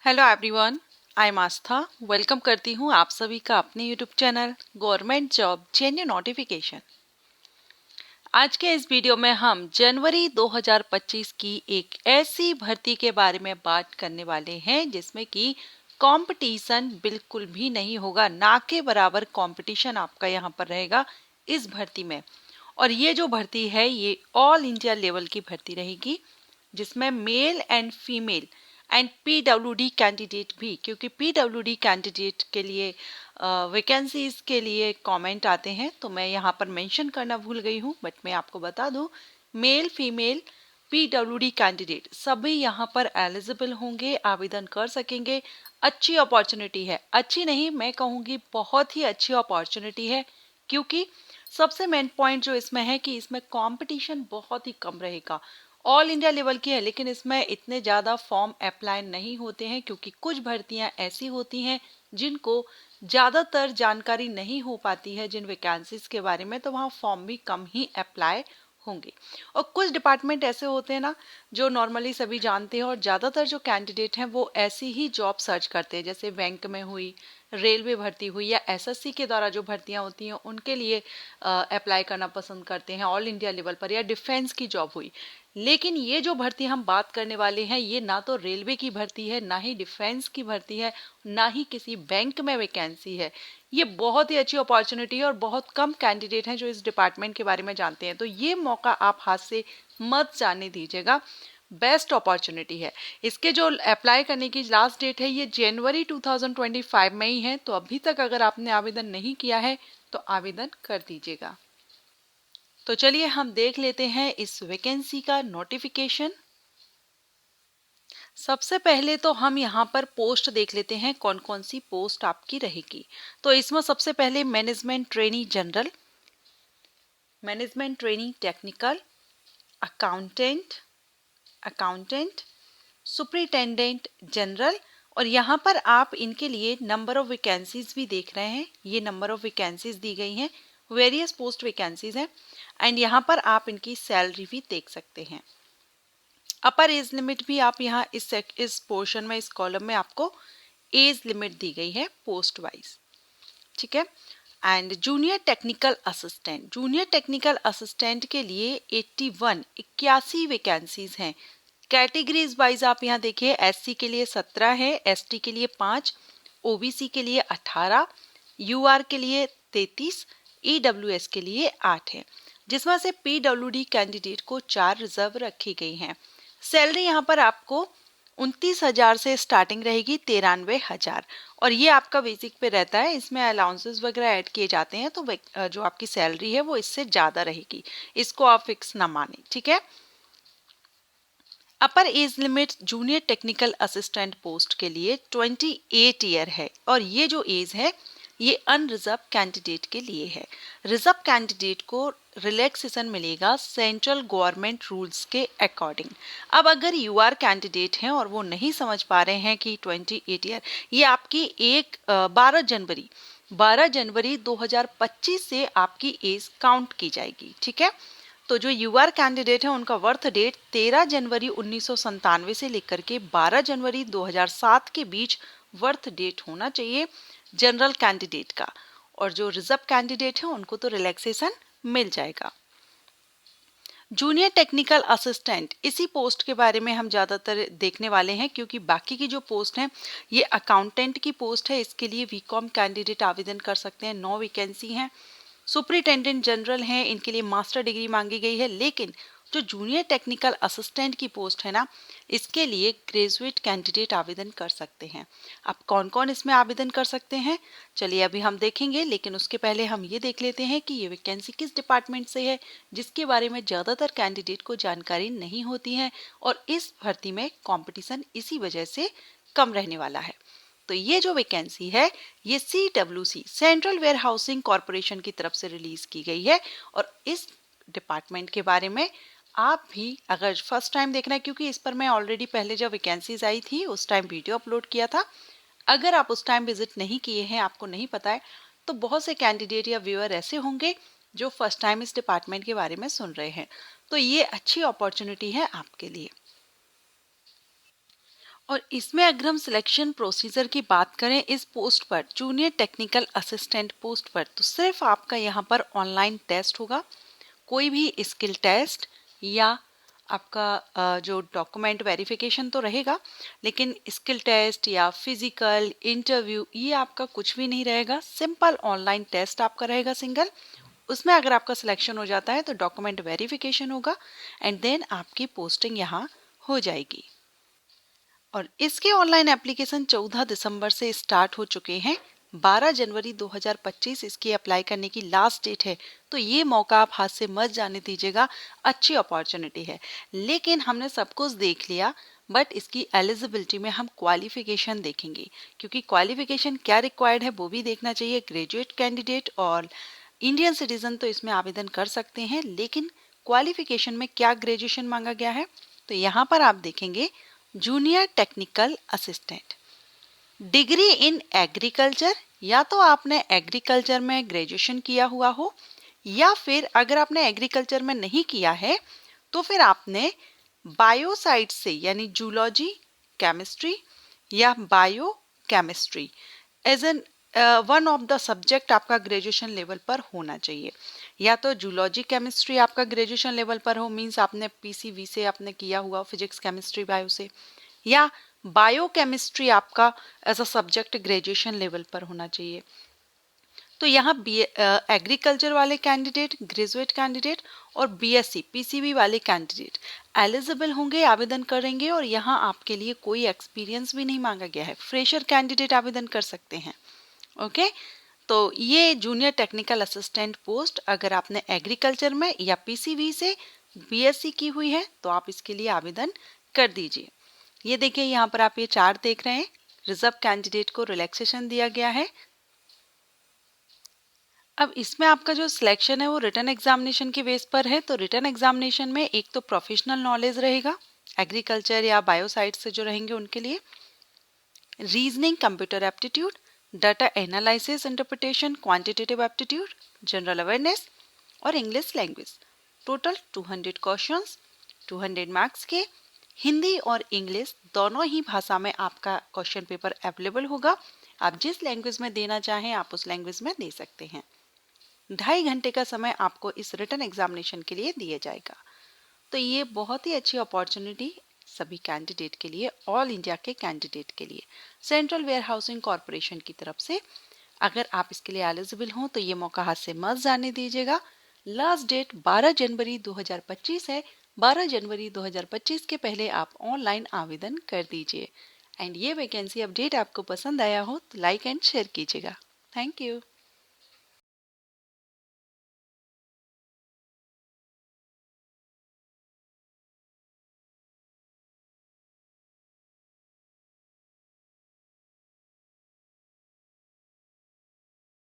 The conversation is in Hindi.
Hello everyone, I am Aastha. Welcome करती हूँ आप सभी का अपने YouTube channel government job जेन्यू notification. आज के इस वीडियो में हम जनवरी 2025 की एक ऐसी भर्ती के बारे में बात करने वाले हैं जिसमें कि कंपटीशन बिल्कुल भी नहीं होगा, ना के बराबर कंपटीशन आपका यहाँ पर रहेगा इस भर्ती में। और ये जो भर्ती है ये ऑल इंडिया लेवल की भर्ती रहेगी जिसमें male and female and PWD candidate भी, क्योंकि पीडब्ल्यूडी कैंडिडेट के लिए वैकेंसीज के लिए कमेंट आते हैं तो मैं यहाँ पर मेंशन करना भूल गई हूँ, बट मैं आपको बता दूँ मेल फीमेल पीडब्ल्यूडी कैंडिडेट सभी यहाँ पर एलिजिबल होंगे, आवेदन कर सकेंगे। अच्छी अपॉर्चुनिटी है, अच्छी नहीं मैं कहूँगी बहुत ही अच्छी अपॉर्चुनिटी है, क्योंकि सबसे मेन पॉइंट जो इसमें है कि इसमें कंपटीशन बहुत ही कम रहेगा। ऑल इंडिया लेवल की है लेकिन इसमें इतने ज़्यादा फॉर्म अप्लाई नहीं होते हैं, क्योंकि कुछ भर्तियां ऐसी होती हैं जिनको ज़्यादातर जानकारी नहीं हो पाती है जिन वैकेंसीज के बारे में, तो वहाँ फॉर्म भी कम ही अप्लाई होंगे। और कुछ डिपार्टमेंट ऐसे होते हैं ना जो नॉर्मली सभी जानते हैं, और ज़्यादातर जो कैंडिडेट हैं वो ऐसी ही जॉब सर्च करते हैं, जैसे बैंक में हुई, रेलवे भर्ती हुई या एसएससी के द्वारा जो भर्तियां होती हैं उनके लिए अप्लाई करना पसंद करते हैं ऑल इंडिया लेवल पर, या डिफेंस की जॉब हुई। लेकिन ये जो भर्ती हम बात करने वाले हैं ये ना तो रेलवे की भर्ती है, ना ही डिफेंस की भर्ती है, ना ही किसी बैंक में वैकेंसी है। ये बहुत ही अच्छी अपॉर्चुनिटी है और बहुत कम कैंडिडेट हैं जो इस डिपार्टमेंट के बारे में जानते हैं, तो ये मौका आप हाथ से मत जाने दीजिएगा। बेस्ट अपॉर्चुनिटी है। इसके जो अप्लाई करने की लास्ट डेट है ये जनवरी 2025 में ही है, तो अभी तक अगर आपने आवेदन नहीं किया है तो आवेदन कर दीजिएगा। तो चलिए हम देख लेते हैं इस वैकेंसी का नोटिफिकेशन। सबसे पहले तो हम यहाँ पर पोस्ट देख लेते हैं कौन कौन सी पोस्ट आपकी रहेगी। तो इसमें सबसे पहले management trainee general, management trainee technical, accountant, superintendent general. और यहाँ पर आप इनके लिए नंबर ऑफ वैकेंसीज भी देख रहे हैं, ये नंबर ऑफ वैकेंसीज दी गई हैं, वेरियस पोस्ट वैकेंसीज हैं। एंड यहाँ पर आप इनकी सैलरी भी देख सकते हैं। अपर एज लिमिट भी आप यहाँ इस पोर्शन में, इस कॉलम में आपको एज लिमिट दी गई है पोस्ट वाइज, ठीक है। एंड जूनियर टेक्निकल असिस्टेंट के लिए 81 वैकेंसीज हैं। कैटेगरीज वाइज आप यहाँ देखिए, एससी के लिए 17 है, एसटी के लिए 5, ओबीसी के लिए 18, यूआर के लिए 33, ईडब्ल्यूएस के लिए 8 है, जिसमें से पीडब्ल्यूडी कैंडिडेट को 4 रिजर्व रखी गई हैं। सैलरी यहाँ पर आपको 29,000 से स्टार्टिंग रहेगी 93,000, और ये आपका बेसिक पे रहता है, इसमें अलाउंसेस वगैरह ऐड किए जाते हैं तो जो आपकी सैलरी है वो इससे ज़्यादा रहेगी, इसको आप फिक्स ना माने, ठीक है। अपर age limit junior technical assistant post के लिए 28 ईयर है, और ये जो एज है ये अनरिजर्व कैंडिडेट के लिए है। रिजर्व कैंडिडेट को रिलैक्सेशन मिलेगा सेंट्रल गवर्नमेंट रूल्स के अकॉर्डिंग। अब अगर यूआर कैंडिडेट हैं और वो नहीं समझ पा रहे हैं कि 28 ईयर ये आपकी 12 जनवरी 2025 से आपकी एज काउंट की जाएगी, ठीक है। तो जो यूआर कैंडिडेट है उनका बर्थ डेट 13 जनवरी 1997 से लेकर के 12 जनवरी 2007 के बीच बर्थ डेट होना चाहिए जनरल कैंडिडेट का, और जो रिजर्व कैंडिडेट है उनको तो रिलैक्सेशन मिल जाएगा। जूनियर टेक्निकल असिस्टेंट, इसी पोस्ट के बारे में हम ज़्यादातर देखने वाले हैं, क्योंकि बाकी की जो पोस्ट हैं ये अकाउंटेंट की पोस्ट है, इसके लिए बीकॉम कैंडिडेट आवेदन कर सकते हैं, 9 वैकेंसी हैं। सुपरिटेंडेंट जनरल हैं, इनके लिए मास्टर डिग्री मांगी गई है, लेकिन जो जूनियर टेक्निकल असिस्टेंट की पोस्ट है ना इसके लिए ग्रेजुएट कैंडिडेट आवेदन कर सकते हैं। अब कौन कौन इसमें आवेदन कर सकते हैं चलिए अभी हम देखेंगे, लेकिन उसके पहले हम ये देख लेते हैं कि ये वैकेंसी किस डिपार्टमेंट से है, जिसके बारे में ज़्यादातर कैंडिडेट को जानकारी नहीं होती है, और इस भर्ती में कॉम्पिटिशन इसी वजह से कम रहने वाला है। तो ये जो वैकेंसी है ये CWC central warehousing corporation की तरफ से रिलीज की गई है, और इस डिपार्टमेंट के बारे में आप भी अगर फर्स्ट टाइम देखना है, क्योंकि इस पर मैं ऑलरेडी पहले जब वैकेंसीज आई थी उस टाइम वीडियो अपलोड किया था, अगर आप उस टाइम विजिट नहीं किए हैं, आपको नहीं पता है, तो बहुत से कैंडिडेट या व्यूअर ऐसे होंगे जो फर्स्ट टाइम इस डिपार्टमेंट के बारे में सुन रहे हैं, तो ये अच्छी अपॉर्चुनिटी है आपके लिए। और इसमें अगर हम सिलेक्शन प्रोसीजर की बात करें इस पोस्ट पर, जूनियर टेक्निकल असिस्टेंट पोस्ट पर, तो सिर्फ आपका यहाँ पर ऑनलाइन टेस्ट होगा। कोई भी स्किल टेस्ट या आपका जो डॉक्यूमेंट वेरिफिकेशन तो रहेगा, लेकिन स्किल टेस्ट या फिजिकल इंटरव्यू ये आपका कुछ भी नहीं रहेगा। सिंपल ऑनलाइन टेस्ट आपका रहेगा सिंगल। उसमें अगर आपका सिलेक्शन हो जाता है तो डॉक्यूमेंट वेरिफिकेशन होगा एंड देन आपकी पोस्टिंग यहाँ हो जाएगी। और इसके ऑनलाइन एप्लीकेशन 14 दिसंबर से स्टार्ट हो चुके हैं। 12 जनवरी 2025 इसकी अप्लाई करने की लास्ट डेट है, तो ये मौका आप हाथ से मत जाने दीजिएगा। अच्छी अपॉर्चुनिटी है। लेकिन हमने सब कुछ देख लिया, बट इसकी एलिजिबिलिटी में हम क्वालिफिकेशन देखेंगे, क्योंकि क्वालिफिकेशन क्या रिक्वायर्ड है वो भी देखना चाहिए। ग्रेजुएट कैंडिडेट और इंडियन सिटीजन तो इसमें आवेदन कर सकते हैं, लेकिन क्वालिफिकेशन में क्या ग्रेजुएशन मांगा गया है, तो यहाँ पर आप देखेंगे junior technical assistant, degree in agriculture, या तो आपने एग्रीकल्चर में ग्रेजुएशन किया हुआ हो, या फिर अगर आपने एग्रीकल्चर में नहीं किया है तो फिर आपने बायोसाइड से यानी जूलॉजी, केमिस्ट्री या biochemistry as an one of the subject आपका ग्रेजुएशन लेवल पर होना चाहिए। या तो जूलॉजी केमिस्ट्री आपका ग्रेजुएशन लेवल पर हो, मींस आपने पीसीवी से आपने किया हुआ, फिजिक्स केमिस्ट्री बायो से, या बायो केमिस्ट्री आपका as a subject graduation level पर होना चाहिए। तो यहाँ एग्रीकल्चर वाले कैंडिडेट, ग्रेजुएट कैंडिडेट और बीएससी पीसीबी वाले कैंडिडेट एलिजिबल होंगे, आवेदन करेंगे। और यहाँ आपके लिए कोई एक्सपीरियंस भी नहीं मांगा गया है, फ्रेशर कैंडिडेट आवेदन कर सकते हैं। ओके, तो ये जूनियर टेक्निकल असिस्टेंट पोस्ट अगर आपने एग्रीकल्चर में या पीसीबी से बीएससी की हुई है तो आप इसके लिए आवेदन कर दीजिए। ये देखिए यहाँ पर आप ये चार्ट देख रहे हैं, रिजर्व कैंडिडेट को रिलैक्सेशन दिया गया है। अब इसमें आपका जो सिलेक्शन है वो रिटन एग्जामिनेशन के बेस पर है। तो रिटन एग्जामिनेशन में एक तो प्रोफेशनल नॉलेज रहेगा, एग्रीकल्चर या बायोसाइड से जो रहेंगे उनके लिए, reasoning, computer aptitude, data analysis, interpretation, quantitative aptitude, general awareness और English language. Total 200 questions, 200 marks के। हिंदी और इंग्लिश दोनों ही भाषा में आपका क्वेश्चन पेपर अवेलेबल होगा। आप जिस लैंग्वेज में देना चाहें आप उस लैंग्वेज में दे सकते हैं। 2.5 घंटे का समय आपको इस रिटन एग्जामिनेशन के लिए दिया जाएगा। तो ये बहुत ही अच्छी अपॉर्चुनिटी सभी कैंडिडेट के लिए, ऑल इंडिया के कैंडिडेट के लिए, सेंट्रल वेयर हाउसिंग कॉरपोरेशन की तरफ से। अगर आप इसके लिए एलिजिबल हों तो ये मौका हाथ से मत जाने दीजिएगा। लास्ट डेट 12 जनवरी 2025 है। 12 जनवरी 2025 के पहले आप ऑनलाइन आवेदन कर दीजिए। एंड ये वैकेंसी अपडेट आपको पसंद आया हो तो लाइक एंड शेयर कीजिएगा। Thank you.